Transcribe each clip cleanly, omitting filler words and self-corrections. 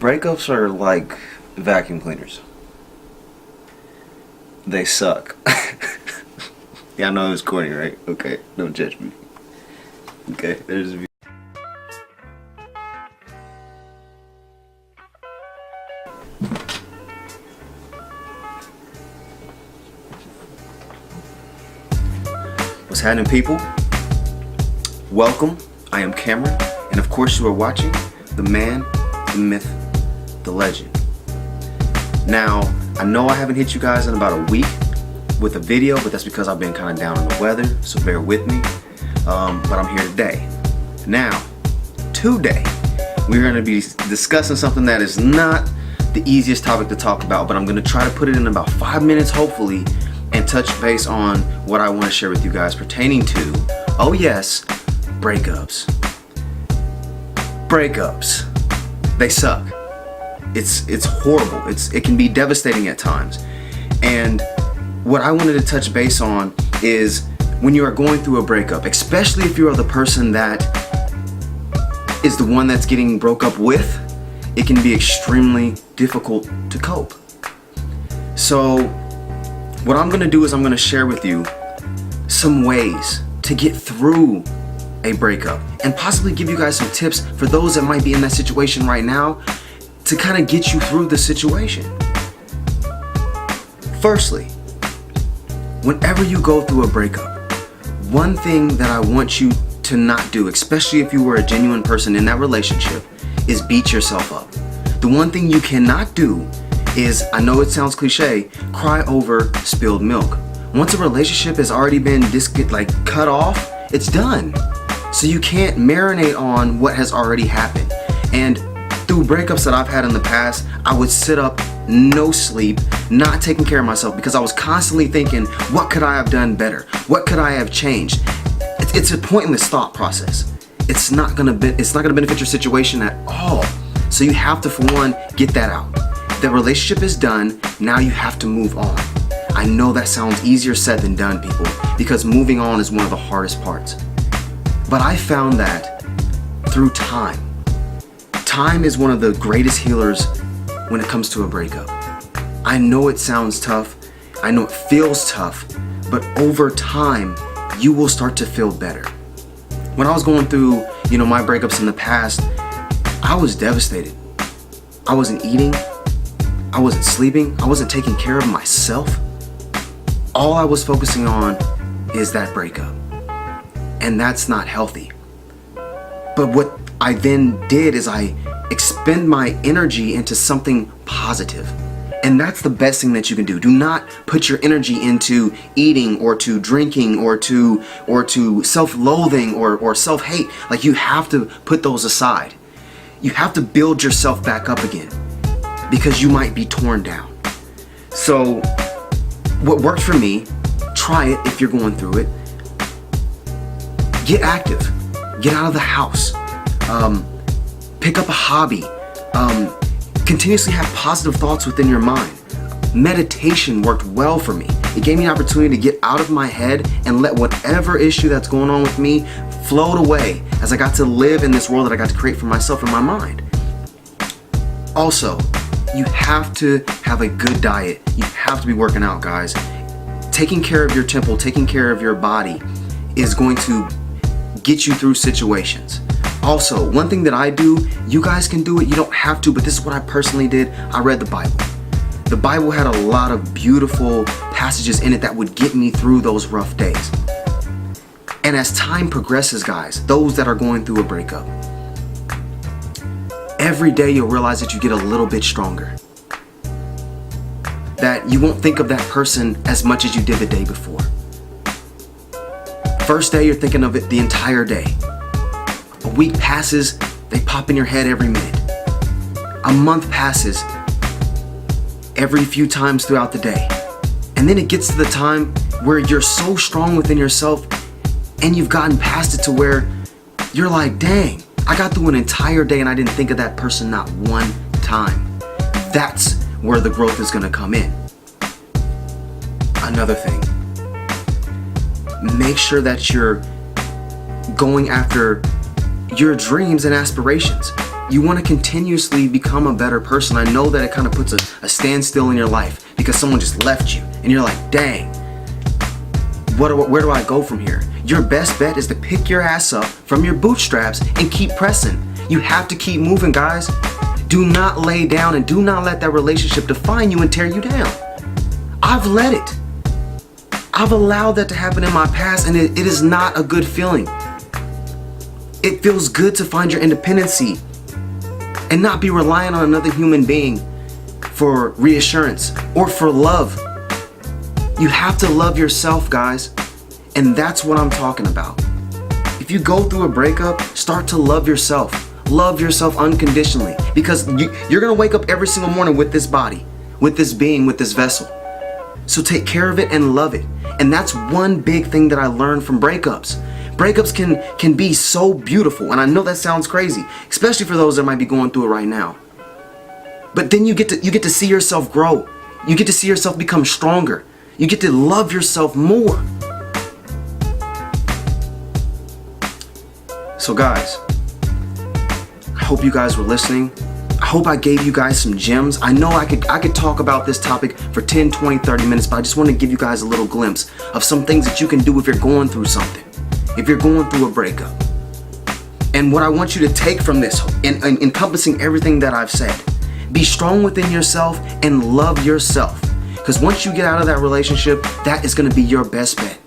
Breakups are like vacuum cleaners. They suck. Yeah, I know it was corny, right? Okay, don't judge me. Okay, there's a view. What's happening, people? Welcome. I am Kameron, and of course you are watching the man, the myth, the legend. Now, I know I haven't hit you guys in about a week with a video, but that's because I've been kind of down on the weather, so bear with me. But I'm here today. Now, today, we're going to be discussing something that is not the easiest topic to talk about, but I'm going to try to put it in about 5 minutes, hopefully, and touch base on what I want to share with you guys pertaining to, oh yes, breakups. Breakups. They suck. It's horrible. It can be devastating at times. And what I wanted to touch base on is when you are going through a breakup, especially if you are the person that is the one that's getting broke up with, it can be extremely difficult to cope. So what I'm gonna do is I'm gonna share with you some ways to get through a breakup and possibly give you guys some tips for those that might be in that situation right now to kind of get you through the situation. Firstly, whenever you go through a breakup, one thing that I want you to not do, especially if you were a genuine person in that relationship, is beat yourself up. The one thing you cannot do is, I know it sounds cliche, cry over spilled milk. Once a relationship has already been cut off, it's done. So you can't marinate on what has already happened. And through breakups that I've had in the past, I would sit up, no sleep, not taking care of myself because I was constantly thinking, what could I have done better? What could I have changed? It's a pointless thought process. It's not gonna benefit your situation at all. So you have to, for one, get that out. The relationship is done, now you have to move on. I know that sounds easier said than done, people, because moving on is one of the hardest parts. But I found that through time. Time is one of the greatest healers when it comes to a breakup. I know it sounds tough, I know it feels tough, but over time, you will start to feel better. When I was going through, my breakups in the past, I was devastated. I wasn't eating, I wasn't sleeping, I wasn't taking care of myself. All I was focusing on is that breakup. And that's not healthy. But what I then did is I expend my energy into something positive. And that's the best thing that you can do. Do not put your energy into eating or to drinking or to self-loathing or self-hate. Like, you have to put those aside. You have to build yourself back up again because you might be torn down. So what worked for me, try it if you're going through it. Get active. Get out of the house. Pick up a hobby. Continuously have positive thoughts within your mind. Meditation worked well for me. It gave me an opportunity to get out of my head and let whatever issue that's going on with me float away as I got to live in this world that I got to create for myself in my mind. Also, you have to have a good diet. You have to be working out, guys. Taking care of your temple, taking care of your body is going to get you through situations. Also, one thing that I do, you guys can do it, you don't have to, but this is what I personally did. I read the Bible. The Bible had a lot of beautiful passages in it that would get me through those rough days. And as time progresses, guys, those that are going through a breakup, every day you'll realize that you get a little bit stronger. That you won't think of that person as much as you did the day before. First day, you're thinking of it the entire day. A week passes, they pop in your head every minute. A month passes every few times throughout the day. And then it gets to the time where you're so strong within yourself and you've gotten past it to where you're like, dang, I got through an entire day and I didn't think of that person not one time. That's where the growth is gonna come in. Another thing, make sure that you're going after your dreams and aspirations. You want to continuously become a better person. I know that it kind of puts a standstill in your life because someone just left you and you're like, dang, where do I go from here? Your best bet is to pick your ass up from your bootstraps and keep pressing. You have to keep moving, guys. Do not lay down and do not let that relationship define you and tear you down. I've let it. I've allowed that to happen in my past, and it is not a good feeling. It feels good to find your independency and not be reliant on another human being for reassurance or for love. You have to love yourself, guys, and that's what I'm talking about. If you go through a breakup, start to love yourself. Love yourself unconditionally, because you're gonna wake up every single morning with this body, with this being, with this vessel. So take care of it and love it. And that's one big thing that I learned from breakups. Breakups can be so beautiful, and I know that sounds crazy, especially for those that might be going through it right now. But then you get to see yourself grow. You get to see yourself become stronger. You get to love yourself more. So guys, I hope you guys were listening. I hope I gave you guys some gems. I know I could talk about this topic for 10, 20, 30 minutes, but I just want to give you guys a little glimpse of some things that you can do if you're going through something. If you're going through a breakup. And what I want you to take from this, encompassing everything that I've said, be strong within yourself and love yourself. Because once you get out of that relationship, that is going to be your best bet.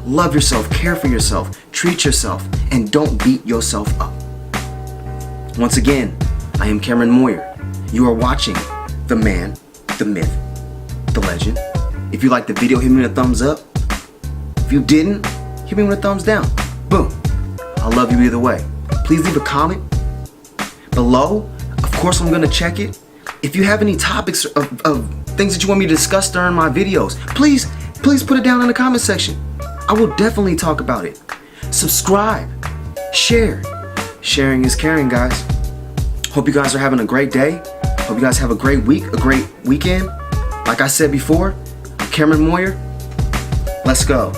Love yourself, care for yourself, treat yourself, and don't beat yourself up. Once again, I am Kameron Moyer. You are watching the man, the myth, the legend. If you liked the video, hit me with a thumbs up. If you didn't, hit me with a thumbs down. Boom. I love you either way. Please leave a comment below. Of course, I'm going to check it. If you have any topics of things that you want me to discuss during my videos, please put it down in the comment section. I will definitely talk about it. Subscribe. Share. Sharing is caring, guys. Hope you guys are having a great day. Hope you guys have a great week, a great weekend. Like I said before, I'm Kameron Moyer. Let's go.